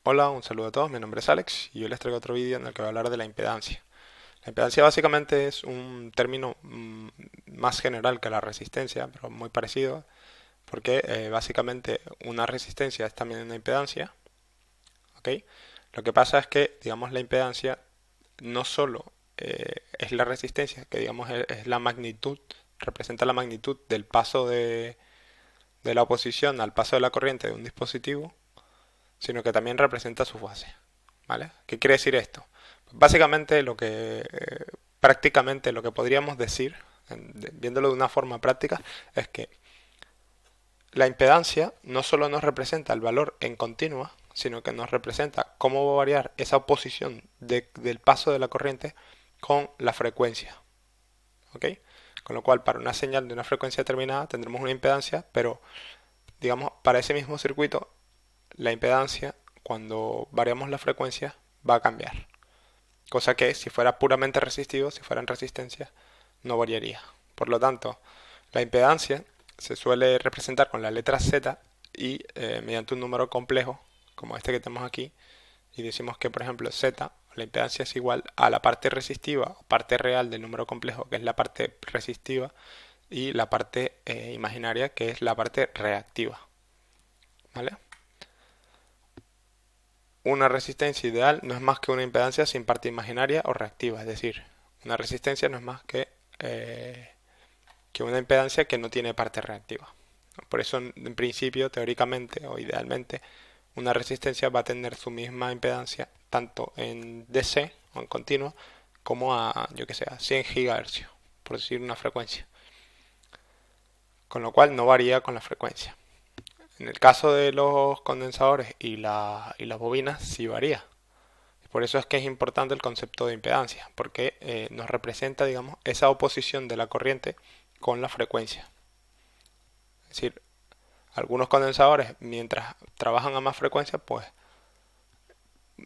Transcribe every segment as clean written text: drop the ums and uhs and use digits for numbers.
Hola, un saludo a todos, mi nombre es Alex y hoy les traigo otro vídeo en el que voy a hablar de la impedancia. La impedancia básicamente es un término más general que la resistencia, pero muy parecido, porque básicamente una resistencia es también una impedancia, ¿ok? Lo que pasa es que, digamos, la impedancia no solo es la resistencia, que digamos es la magnitud, representa la magnitud del paso de la oposición al paso de la corriente de un dispositivo, sino que también representa su fase. ¿Vale? ¿Qué quiere decir esto? Básicamente prácticamente lo que podríamos decir, viéndolo de una forma práctica, es que la impedancia no solo nos representa el valor en continua, sino que nos representa cómo va a variar esa oposición del paso de la corriente con la frecuencia. ¿Ok? Con lo cual, para una señal de una frecuencia determinada tendremos una impedancia, pero digamos, para ese mismo circuito, la impedancia, cuando variamos la frecuencia, va a cambiar. Cosa que si fuera puramente resistivo, si fuera en resistencia, no variaría. Por lo tanto, la impedancia se suele representar con la letra Z y mediante un número complejo, como este que tenemos aquí, y decimos que, por ejemplo, Z, la impedancia es igual a la parte resistiva o parte real del número complejo, que es la parte resistiva, y la parte imaginaria, que es la parte reactiva. ¿Vale? Una resistencia ideal no es más que una impedancia sin parte imaginaria o reactiva, es decir, una resistencia no es más que una impedancia que no tiene parte reactiva. Por eso, en principio, teóricamente o idealmente, una resistencia va a tener su misma impedancia tanto en DC o en continuo como a, yo que sé, a 100 GHz, por decir una frecuencia. Con lo cual no varía con la frecuencia. En el caso de los condensadores y las bobinas, sí varía. Por eso es que es importante el concepto de impedancia, porque nos representa, digamos, esa oposición de la corriente con la frecuencia. Es decir, algunos condensadores, mientras trabajan a más frecuencia, pues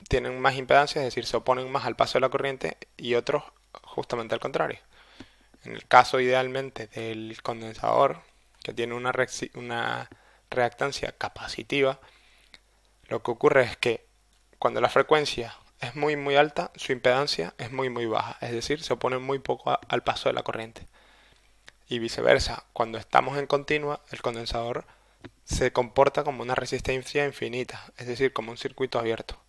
tienen más impedancia, es decir, se oponen más al paso de la corriente, y otros justamente al contrario. En el caso idealmente del condensador, que tiene una reactancia capacitiva, lo que ocurre es que cuando la frecuencia es muy alta, su impedancia es muy baja, es decir, se opone muy poco al paso de la corriente. Y viceversa, cuando estamos en continua, el condensador se comporta como una resistencia infinita, es decir, como un circuito abierto.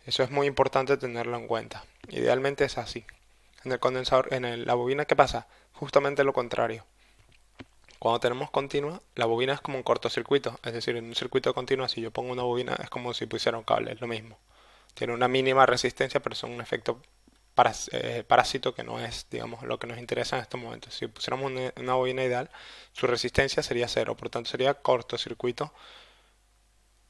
Eso es muy importante tenerlo en cuenta. Idealmente es así. En el condensador, la bobina, ¿qué pasa? Justamente lo contrario. Cuando tenemos continua, la bobina es como un cortocircuito, es decir, en un circuito continuo, si yo pongo una bobina, es como si pusiera un cable, es lo mismo. Tiene una mínima resistencia, pero son un efecto parásito que no es, digamos, lo que nos interesa en estos momentos. Si pusiéramos una bobina ideal, su resistencia sería cero, por lo tanto sería cortocircuito,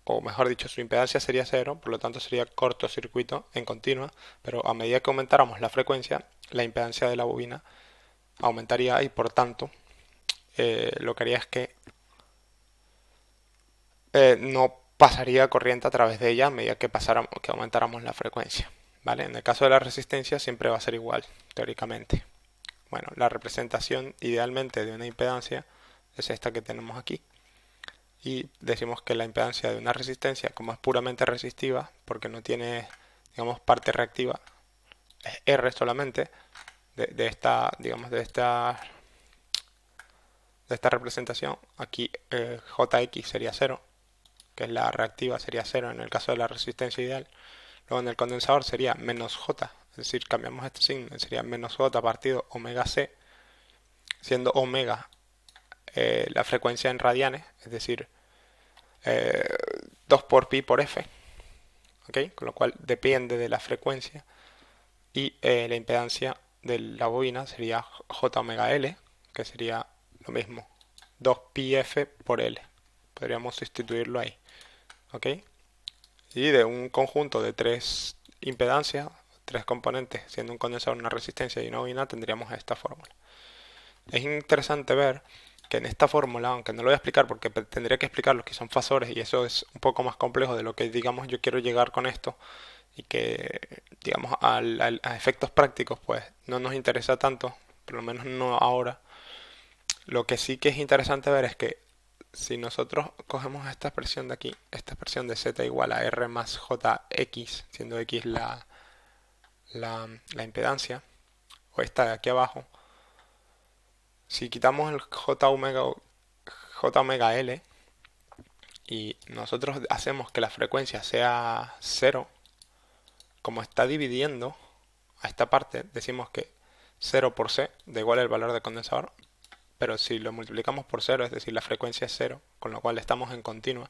o mejor dicho, su impedancia sería cero, por lo tanto sería cortocircuito en continua, pero a medida que aumentáramos la frecuencia, la impedancia de la bobina aumentaría y por tanto lo que haría es que no pasaría corriente a través de ella a medida que aumentáramos la frecuencia. ¿Vale? En el caso de la resistencia siempre va a ser igual, teóricamente. Bueno, la representación idealmente de una impedancia es esta que tenemos aquí. Y decimos que la impedancia de una resistencia, como es puramente resistiva, porque no tiene, digamos, parte reactiva, es R solamente, de esta, digamos, de esta representación. Aquí JX sería cero, que es la reactiva, sería cero en el caso de la resistencia ideal. Luego en el condensador sería menos J, es decir, cambiamos este signo, sería menos J partido omega C, siendo omega la frecuencia en radianes, es decir, 2 por pi por F, ¿ok? Con lo cual depende de la frecuencia, y la impedancia de la bobina sería J omega L, que sería lo mismo, 2 pi F por L. Podríamos sustituirlo ahí, ¿ok? Y de un conjunto de tres impedancias, tres componentes, siendo un condensador, una resistencia y una bobina, tendríamos esta fórmula. Es interesante ver que en esta fórmula, aunque no lo voy a explicar porque tendría que explicar los que son fasores y eso es un poco más complejo de lo que, digamos, yo quiero llegar con esto, y que, digamos, a efectos prácticos pues no nos interesa tanto, por lo menos no ahora. Lo que sí que es interesante ver es que si nosotros cogemos esta expresión de aquí, esta expresión de z igual a r más jx, siendo x la impedancia, o esta de aquí abajo, si quitamos el j omega l y nosotros hacemos que la frecuencia sea 0, como está dividiendo a esta parte, decimos que 0 por c da igual el valor del condensador, pero si lo multiplicamos por 0, es decir, la frecuencia es 0, con lo cual estamos en continua,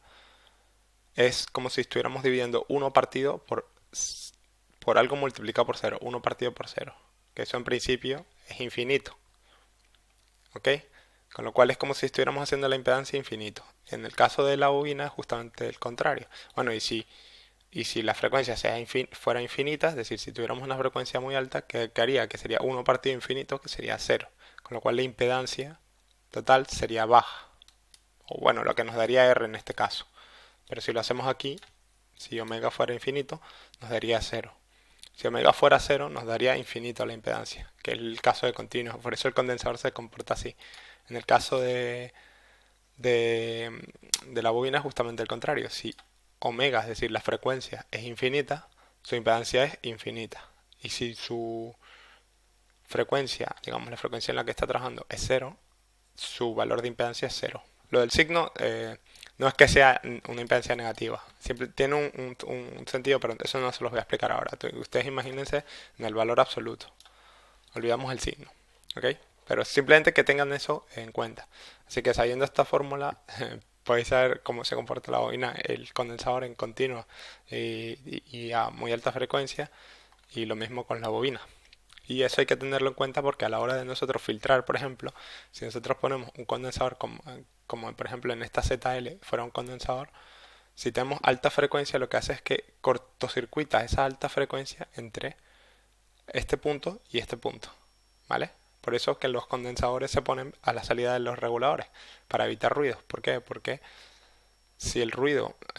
es como si estuviéramos dividiendo 1 partido por algo multiplicado por 0, 1 partido por 0, que eso en principio es infinito, ¿ok? Con lo cual es como si estuviéramos haciendo la impedancia infinito. En el caso de la bobina es justamente el contrario. Bueno, y si la frecuencia fuera infinita, es decir, si tuviéramos una frecuencia muy alta, ¿qué haría? Que sería 1 partido infinito, que sería 0. Con lo cual la impedancia total sería baja. O bueno, lo que nos daría R en este caso. Pero si lo hacemos aquí, si omega fuera infinito, nos daría 0. Si omega fuera 0, nos daría infinito la impedancia, que es el caso de continuo. Por eso el condensador se comporta así. En el caso de la bobina es justamente el contrario. Si omega, es decir, la frecuencia es infinita, su impedancia es infinita. Y si su frecuencia, digamos la frecuencia en la que está trabajando es 0, su valor de impedancia es 0. Lo del signo no es que sea una impedancia negativa, siempre tiene un sentido, pero eso no se los voy a explicar ahora. Ustedes imagínense en el valor absoluto. Olvidamos el signo, ¿ok? Pero simplemente que tengan eso en cuenta. Así que sabiendo esta fórmula, podéis saber cómo se comporta la bobina, el condensador en continua y a muy alta frecuencia, y lo mismo con la bobina. Y eso hay que tenerlo en cuenta porque a la hora de nosotros filtrar, por ejemplo, si nosotros ponemos un condensador como por ejemplo en esta ZL fuera un condensador, si tenemos alta frecuencia, lo que hace es que cortocircuita esa alta frecuencia entre este punto y este punto, ¿vale? Por eso que los condensadores se ponen a la salida de los reguladores, para evitar ruidos. ¿Por qué? Porque si el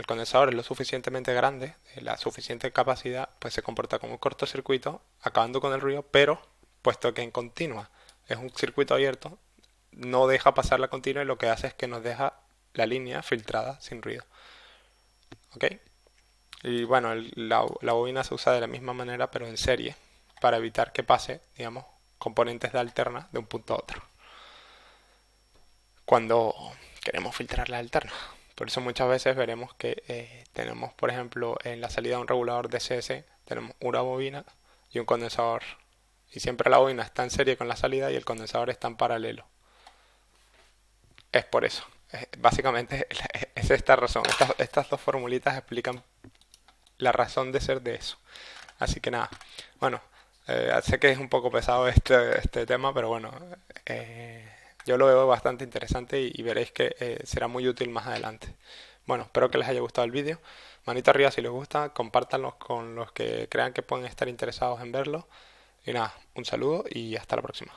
condensador es lo suficientemente grande, de la suficiente capacidad, pues se comporta como un cortocircuito, acabando con el ruido, pero puesto que en continua es un circuito abierto, no deja pasar la continua y lo que hace es que nos deja la línea filtrada sin ruido. ¿Ok? Y bueno, la bobina se usa de la misma manera, pero en serie, para evitar que pase, digamos, componentes de alterna de un punto a otro cuando queremos filtrar la alterna. Por eso muchas veces veremos que tenemos, por ejemplo, en la salida de un regulador DCS, tenemos una bobina y un condensador. Y siempre la bobina está en serie con la salida y el condensador está en paralelo. Es por eso. Básicamente es esta razón. Estas dos formulitas explican la razón de ser de eso. Así que nada. Bueno, sé que es un poco pesado este tema, pero bueno, yo lo veo bastante interesante y veréis que será muy útil más adelante. Bueno, espero que les haya gustado el vídeo. Manito arriba si les gusta, compártanlo con los que crean que pueden estar interesados en verlo. Y nada, un saludo y hasta la próxima.